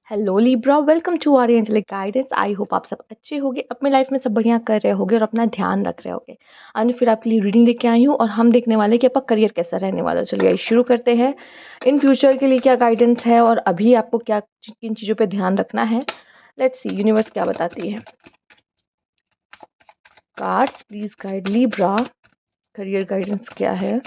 Hello Libra, welcome to our angelic guidance. I hope आप सब अच्छे होंगे, अपने लाइफ में सब बढ़िया कर रहे होंगे और अपना ध्यान रख रहे होंगे। आज फिर आपके लिए रीडिंग लेके आई हूँ और हम देखने वाले हैं कि आपका करियर कैसा रहने वाला है। चलिए शुरू करते हैं। इन फ्यूचर के लिए क्या गाइडेंस है और अभी आपको क्या किन चीज़ों पे ध्यान रखना है। लेट्स सी यूनिवर्स क्या बताती है। Cards please guide Libra, career guidance क्या है।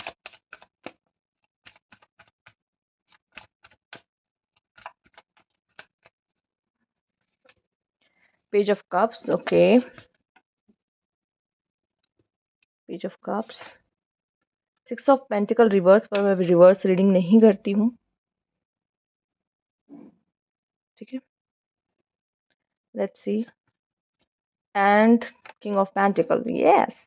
Page of cups, okay. Page of cups, 6 of pentacle reverse, पर मैं रिवर्स रीडिंग नहीं करती हूँ, ठीक है। Let's see, and king of pentacle, yes.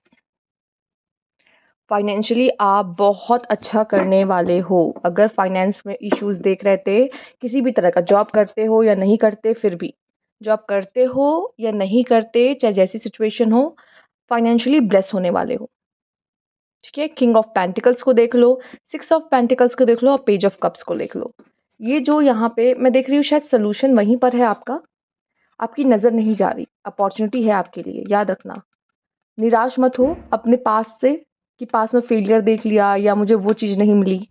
Financially आप बहुत अच्छा करने वाले हो। अगर फाइनेंस में इश्यूज देख रहे थे, किसी भी तरह का, जॉब करते हो या नहीं करते, फिर भी जॉब करते हो या नहीं करते, चाहे जैसी सिचुएशन हो, फाइनेंशियली ब्लेस होने वाले हो, ठीक है। किंग ऑफ पेंटिकल्स को देख लो, 6 ऑफ पेंटिकल्स को देख लो और पेज ऑफ कप्स को देख लो। ये जो यहाँ पे मैं देख रही हूँ, शायद सोल्यूशन वहीं पर है आपका, आपकी नज़र नहीं जा रही। अपॉर्चुनिटी है आपके लिए, याद रखना। निराश मत हो अपने पास से कि पास में फेलियर देख लिया या मुझे वो चीज़ नहीं मिली।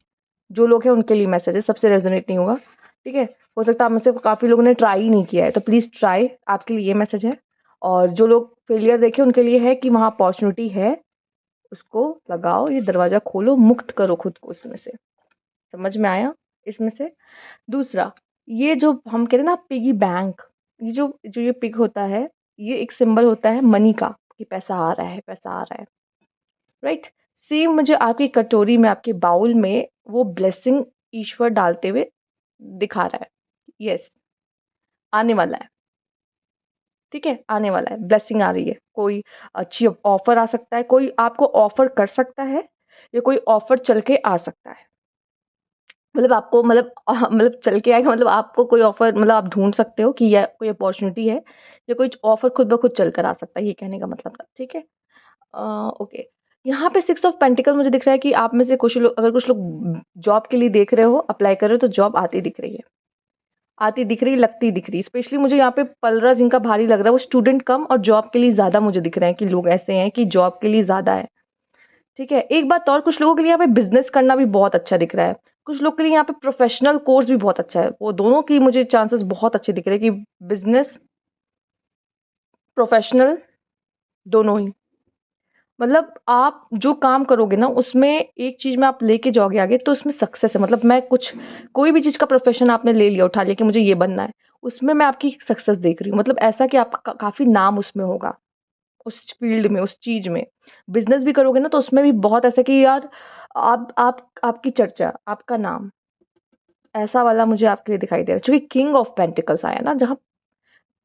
जो लोग हैं उनके लिए मैसेज है, सबसे रेजोनेट नहीं होगा, ठीक है। हो सकता है आप में से काफ़ी लोगों ने ट्राई ही नहीं किया है, तो प्लीज़ ट्राई, आपके लिए ये मैसेज है। और जो लोग फेलियर देखे उनके लिए है कि वहाँ अपॉर्चुनिटी है, उसको लगाओ, ये दरवाज़ा खोलो, मुक्त करो खुद को इसमें से। समझ में आया इसमें से। दूसरा, ये जो हम कहते हैं ना पिगी बैंक, ये जो जो ये पिग होता है, ये एक सिंबल होता है मनी का, कि पैसा आ रहा है, पैसा आ रहा है, राइट। सेम मुझे आपकी कटोरी में, आपके बाउल में वो ब्लेसिंग ईश्वर डालते हुए दिखा रहा है। यस, आने वाला है, ठीक है, आने वाला है, ब्लेसिंग आ रही है। कोई अच्छी ऑफर आ सकता है, कोई आपको ऑफर कर सकता है, या कोई ऑफर चल के आ सकता है। मतलब आपको, मतलब चल के आएगा, मतलब आपको कोई ऑफर, मतलब आप ढूंढ सकते हो कि यह कोई अपॉर्चुनिटी है, या कोई ऑफर खुद ब खुद चल कर आ सकता है, ये कहने का मतलब था, ठीक है। ओके। यहाँ पे 6 ऑफ पेंटिकल मुझे दिख रहा है कि आप में से कुछ लोग, अगर कुछ लोग जॉब के लिए देख रहे हो, अप्लाई कर रहे हो, तो जॉब आती दिख रही है, आती दिख रही, लगती दिख रही। स्पेशली मुझे यहाँ पे पलरा जिनका भारी लग रहा है, वो स्टूडेंट कम और जॉब के लिए ज़्यादा मुझे दिख रहे हैं, कि लोग ऐसे हैं कि जॉब के लिए ज़्यादा है, ठीक है। एक बात और, कुछ लोगों के लिए यहाँ पे बिजनेस करना भी बहुत अच्छा दिख रहा है, कुछ लोग के लिए यहाँ पे प्रोफेशनल कोर्स भी बहुत अच्छा है। वो दोनों की मुझे चांसेस बहुत अच्छे दिख रहे हैं, कि बिजनेस, प्रोफेशनल, दोनों ही। मतलब आप जो काम करोगे ना, उसमें एक चीज़ में आप लेके जाओगे आगे, तो उसमें सक्सेस है। मतलब मैं कुछ, कोई भी चीज़ का प्रोफेशन आपने ले लिया, उठा लिया कि मुझे ये बनना है, उसमें मैं आपकी सक्सेस देख रही हूँ। मतलब ऐसा कि आपका काफ़ी नाम उसमें होगा, उस फील्ड में, उस चीज़ में। बिजनेस भी करोगे ना, तो उसमें भी बहुत ऐसा कि यार, आप आपकी चर्चा, आपका नाम, ऐसा वाला मुझे आपके लिए दिखाई दे रहा है। क्योंकि किंग ऑफ पेंटिकल्स आया ना, जहाँ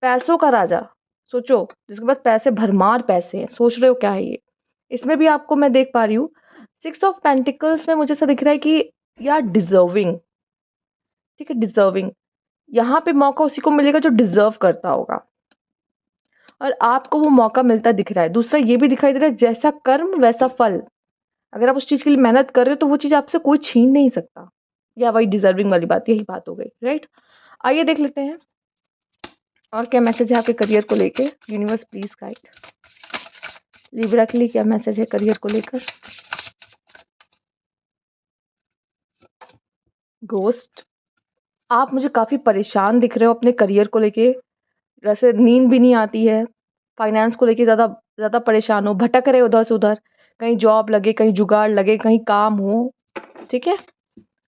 पैसों का राजा, सोचो, जिसके पास पैसे, भरमार पैसे हैं, सोच रहे हो क्या है ये। इसमें भी आपको मैं देख पा रही हूँ, 6 ऑफ पेंटिकल्स में मुझे ऐसा दिख रहा है कि यार डिजर्विंग, ठीक है, डिजर्विंग। यहाँ पे मौका उसी को मिलेगा जो डिजर्व करता होगा, और आपको वो मौका मिलता दिख रहा है। दूसरा ये भी दिखाई दे रहा है, जैसा कर्म वैसा फल। अगर आप उस चीज़ के लिए मेहनत कर रहे हो, तो वो चीज़ आपसे कोई छीन नहीं सकता। या वही डिजर्विंग वाली बात, यही बात हो गई, राइट। आइए देख लेते हैं और क्या मैसेज है आपके करियर को लेके। यूनिवर्स प्लीज गाइड लिब्रा के लिए, क्या मैसेज है करियर को लेकर। घोस्ट, आप मुझे काफ़ी परेशान दिख रहे हो अपने करियर को लेके। वैसे नींद भी नहीं आती है, फाइनेंस को लेके ज़्यादा ज़्यादा परेशान हो, भटक रहे हो उधर से उधर, कहीं जॉब लगे, कहीं जुगाड़ लगे, कहीं काम हो, ठीक है।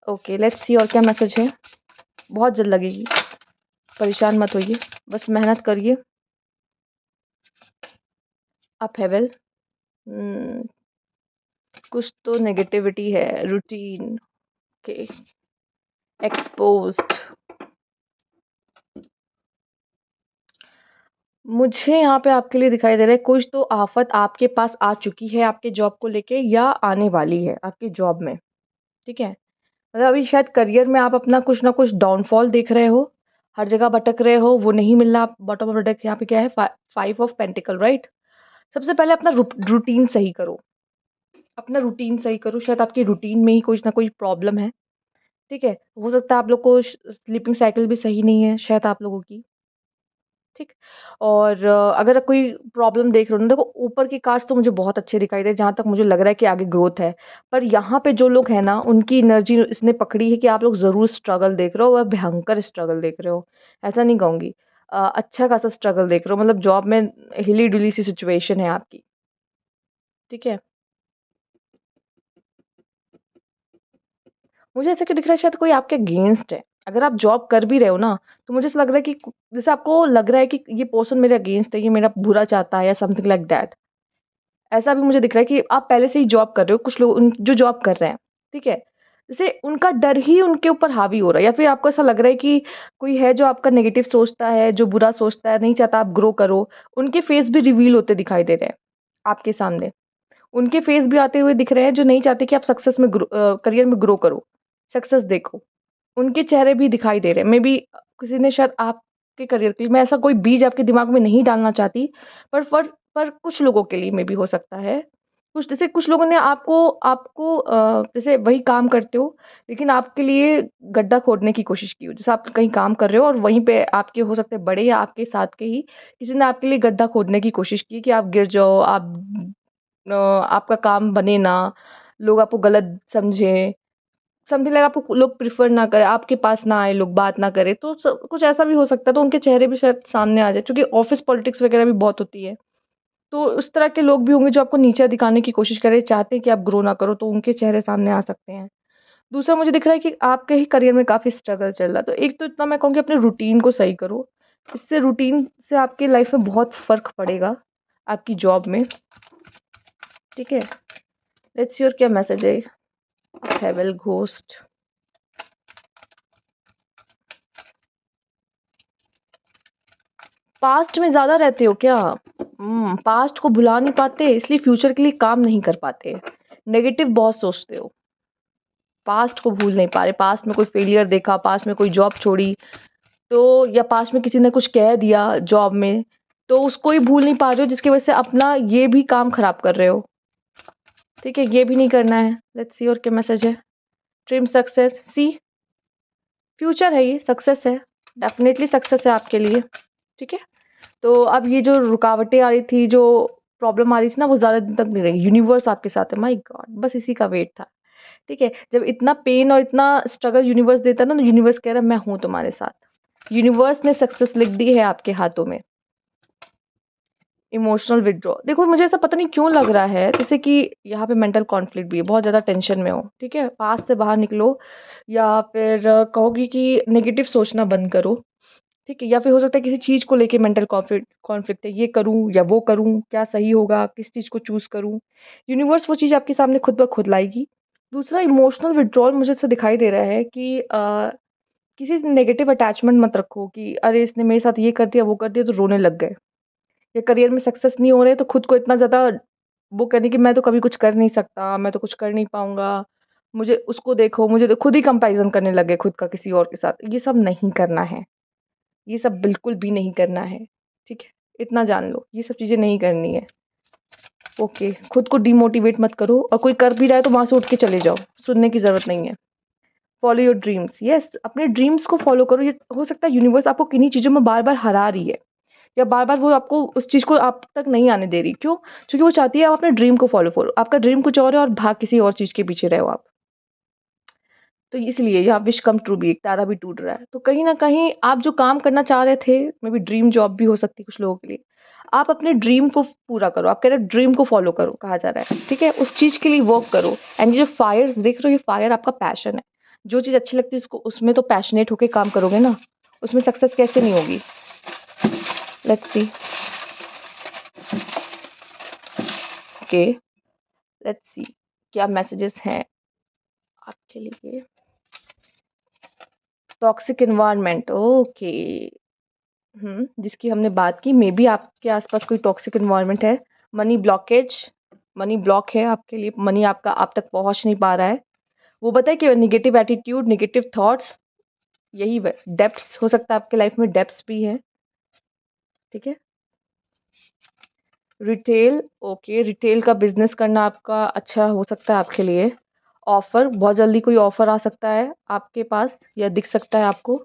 ओके, लेट्स सी और क्या मैसेज है। बहुत जल्द लगेगी, परेशान मत होइए, बस मेहनत करिए। अप हेवल, कुछ तो नेगेटिविटी है, रूटीन के एक्सपोज्ड। मुझे यहाँ पे आपके लिए दिखाई दे रहा है, कुछ तो आफत आपके पास आ चुकी है आपके जॉब को लेके, या आने वाली है आपके जॉब में, ठीक है। मतलब अभी शायद करियर में आप अपना कुछ ना कुछ डाउनफॉल देख रहे हो, हर जगह भटक रहे हो, वो नहीं मिल रहा। बॉटम ऑफ द डेक यहाँ पे क्या है, 5 ऑफ पेंटिकल, राइट। सबसे पहले अपना रूटीन सही करो, अपना रूटीन सही करो। शायद आपकी रूटीन में ही कुछ ना कोई प्रॉब्लम है, ठीक है? हो सकता है आप लोग को स्लीपिंग साइकिल भी सही नहीं है शायद आप लोगों की, ठीक? और अगर कोई प्रॉब्लम देख रहे हो ना, देखो ऊपर की कास्ट तो मुझे बहुत अच्छे दिखाई दे, जहाँ तक मुझे लग रहा है कि आगे ग्रोथ है। पर यहाँ पे जो लोग हैं ना, उनकी एनर्जी इसने पकड़ी है कि आप लोग ज़रूर स्ट्रगल देख रहे हो और भयंकर स्ट्रगल देख रहे हो। ऐसा नहीं कहूँगी। अच्छा खासा स्ट्रगल देख रहे हो, मतलब जॉब में हिली-डुली सी सिचुएशन है आपकी, ठीक है? मुझे ऐसा क्यों दिख रहा है शायद कोई आपके अगेंस्ट है। अगर आप जॉब कर भी रहे हो ना, तो मुझे ऐसा लग रहा है कि जैसे आपको लग रहा है कि ये पर्सन मेरे अगेंस्ट है, ये मेरा बुरा चाहता है या समथिंग लाइक दैट। ऐसा भी मुझे दिख रहा है कि आप पहले से ही जॉब कर रहे हो, कुछ लोग जो जॉब कर रहे हैं, ठीक है? जैसे उनका डर ही उनके ऊपर हावी हो रहा है, या फिर आपको ऐसा लग रहा है कि कोई है जो आपका नेगेटिव सोचता है, जो बुरा सोचता है, नहीं चाहता आप ग्रो करो। उनके फेस भी रिवील होते दिखाई दे रहे हैं आपके सामने। उनके फेस भी आते हुए दिख रहे हैं जो नहीं चाहते कि आप करियर में ग्रो करो, सक्सेस देखो। उनके चेहरे भी दिखाई दे रहे हैं। मेबी किसी ने शायद आपके करियर के लिए, मैं ऐसा कोई बीज आपके दिमाग में नहीं डालना चाहती, पर कुछ लोगों के लिए मेबी हो सकता है। कुछ लोगों ने आपको आपको जैसे वही काम करते हो, लेकिन आपके लिए गड्ढा खोदने की कोशिश की हो। जैसे आप कहीं काम कर रहे हो और वहीं पे आपके हो सकते हैं बड़े या आपके साथ के ही किसी ने आपके लिए गड्ढा खोदने की कोशिश की कि आप गिर जाओ, आपका काम बने ना, लोग आपको गलत समझें। समथिंग लाइक आपको लोग प्रेफ़र ना करें, आपके पास ना आए लोग, बात ना करें, तो कुछ ऐसा भी हो सकता है, तो उनके चेहरे भी शायद सामने आ जाए, क्योंकि ऑफ़िस पॉलिटिक्स वग़ैरह भी बहुत होती है। तो उस तरह के लोग भी होंगे जो आपको नीचा दिखाने की कोशिश कर रहे हैं, चाहते हैं कि आप ग्रो ना करो, तो उनके चेहरे सामने आ सकते हैं। दूसरा मुझे दिख रहा है कि आपके ही करियर में काफ़ी स्ट्रगल चल रहा है, तो एक तो इतना मैं कहूँगी अपने रूटीन को सही करो, इससे रूटीन से आपकी लाइफ़ में बहुत फ़र्क पड़ेगा, आपकी जॉब में, ठीक है? लेट्स सी और क्या मैसेज है? हेवल घोस्ट। पास्ट में ज़्यादा रहते हो क्या? पास्ट को भुला नहीं पाते, इसलिए फ्यूचर के लिए काम नहीं कर पाते। नेगेटिव बहुत सोचते हो, पास्ट को भूल नहीं पा रहे, पास्ट में कोई फेलियर देखा, पास्ट में कोई जॉब छोड़ी, तो या पास्ट में किसी ने कुछ कह दिया जॉब में, तो उसको ही भूल नहीं पा रहे हो, जिसकी वजह से अपना ये भी काम खराब कर रहे हो, ठीक है? ये भी नहीं करना है। लेट्स सी और क्या मैसेज है? ड्रीम सक्सेस, सी फ्यूचर है, ये सक्सेस है, डेफिनिटली सक्सेस है आपके लिए, ठीक है? तो अब ये जो रुकावटें आ रही थी, जो प्रॉब्लम आ रही थी ना, वो ज़्यादा दिन तक नहीं रहेगी। यूनिवर्स आपके साथ है, माय गॉड! बस इसी का वेट था, ठीक है? जब इतना पेन और इतना स्ट्रगल यूनिवर्स देता है ना, तो यूनिवर्स कह रहा है मैं हूँ तुम्हारे साथ। यूनिवर्स ने सक्सेस लिख दी है आपके हाथों में। इमोशनल विथड्रॉ, देखो मुझे ऐसा पता नहीं क्यों लग रहा है जैसे कि यहाँ पे मेंटल कॉन्फ्लिक्ट भी है, बहुत ज़्यादा टेंशन में हो, ठीक है? पास से बाहर निकलो, या फिर कहोगी कि नेगेटिव सोचना बंद करो, ठीक है? या फिर हो सकता है किसी चीज़ को लेके मेंटल कॉन्फ्लिक्ट कॉन्फ्लिक्ट है, ये करूँ या वो करूँ, क्या सही होगा, किस चीज़ को चूज़ करूँ? यूनिवर्स वो चीज़ आपके सामने खुद ब खुद लाएगी। दूसरा इमोशनल विथड्रॉल मुझे ऐसा दिखाई दे रहा है कि किसी से नेगेटिव अटैचमेंट मत रखो कि अरे इसने मेरे साथ ये कर दिया, वो कर दिया तो रोने लग गए। या करियर में सक्सेस नहीं हो रहे तो खुद को इतना ज़्यादा वो करने कि मैं तो कभी कुछ कर नहीं सकता, मैं तो कुछ कर नहीं पाऊँगा, मुझे उसको देखो, मुझे तो खुद ही कंपैरिज़न करने लग गए खुद का किसी और के साथ। ये सब नहीं करना है। ये सब बिल्कुल भी नहीं करना है, ठीक है? इतना जान लो, ये सब चीज़ें नहीं करनी है, ओके? खुद को डिमोटिवेट मत करो, और कोई कर भी रहा है तो वहाँ से उठ के चले जाओ, सुनने की ज़रूरत नहीं है। फॉलो योर ड्रीम्स, यस, अपने ड्रीम्स को फॉलो करो। ये हो सकता है यूनिवर्स आपको किन्हीं चीज़ों में बार-बार हरा रही है, या बार-बार वो आपको उस चीज़ को आप तक नहीं आने दे रही, क्यों? क्योंकि वो चाहती है आप अपने ड्रीम को फॉलो करो। आपका ड्रीम कुछ और है और भाग किसी और चीज़ के पीछे रहे हो आप। तो इसलिए यहाँ विश कम ट्रू भी, एक तारा भी टूट रहा है। तो कहीं न कहीं आप जो काम करना चाह रहे थे, मे बी ड्रीम जॉब भी हो सकती है कुछ लोगों के लिए। आप अपने ड्रीम को पूरा करो। आप कह रहे हो ड्रीम को फ़ॉलो करो कहा जा रहा है, ठीक है? उस चीज़ के लिए वर्क करो, एंड ये जो फायर्स देख रहे हो, ये फायर आपका पैशन है। जो चीज़ अच्छी लगती है उसको, उसमें तो पैशनेट होके काम करोगे ना, उसमें सक्सेस कैसे नहीं होगी? Let's see, okay, let's see क्या मैसेजेस हैं आपके लिए? Toxic environment, okay. जिसकी हमने बात की, मेबी आपके आसपास कोई टॉक्सिक एनवायरनमेंट है। मनी ब्लॉकेज, मनी ब्लॉक है आपके लिए, मनी आपका आप तक पहुंच नहीं पा रहा है। वो बताए कि नेगेटिव एटीट्यूड, नेगेटिव थॉट्स, यही डेप्थ्स हो सकता है आपके लाइफ में, डेप्थ्स भी है, ठीक है? रिटेल, ओके, रिटेल का बिजनेस करना आपका अच्छा हो सकता है आपके लिए। ऑफ़र, बहुत जल्दी कोई ऑफ़र आ सकता है आपके पास या दिख सकता है आपको।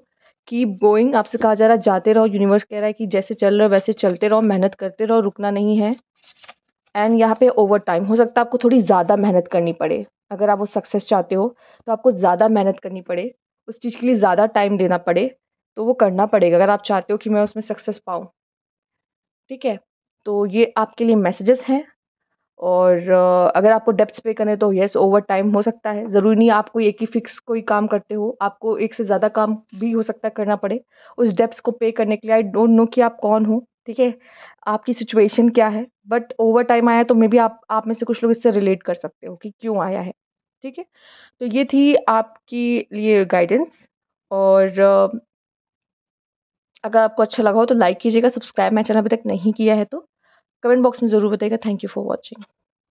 कीप गोइंग, आपसे कहा जा रहा है जाते रहो, यूनिवर्स कह रहा है कि जैसे चल रहा है वैसे चलते रहो, मेहनत करते रहो, रुकना नहीं है। एंड यहाँ पे ओवरटाइम हो सकता है आपको थोड़ी ज़्यादा मेहनत करनी पड़े। अगर आप वो सक्सेस चाहते हो तो आपको ज़्यादा मेहनत करनी पड़े, उस चीज़ के लिए ज़्यादा टाइम देना पड़े, तो वो करना पड़ेगा अगर आप चाहते हो कि मैं उसमें सक्सेस पाऊँ, ठीक है? तो ये आपके लिए मैसेजेस हैं। और अगर आपको डेब्ट्स पे करने हैं तो येस ओवरटाइम हो सकता है। ज़रूरी नहीं आप कोई एक ही फ़िक्स कोई काम करते हो, आपको एक से ज़्यादा काम भी हो सकता है करना पड़े। उस डेब्ट्स को पे करने के लिए आई डोंट नो कि आप कौन हो, ठीक है? आपकी सिचुएशन क्या है? बट ओवरटाइम आया है तो मेबी आप में से कुछ लोग इससे रिलेट कर सकते हो कि क्यों आया है, ठीक है? तो ये थी आपके लिए गाइडेंस। और अगर आपको अच्छा लगा हो तो लाइक कीजिएगा, सब्सक्राइब मेरा चैनल अभी तक नहीं किया है तो कमेंट बॉक्स में ज़रूर बताइएगा। Thank you for watching.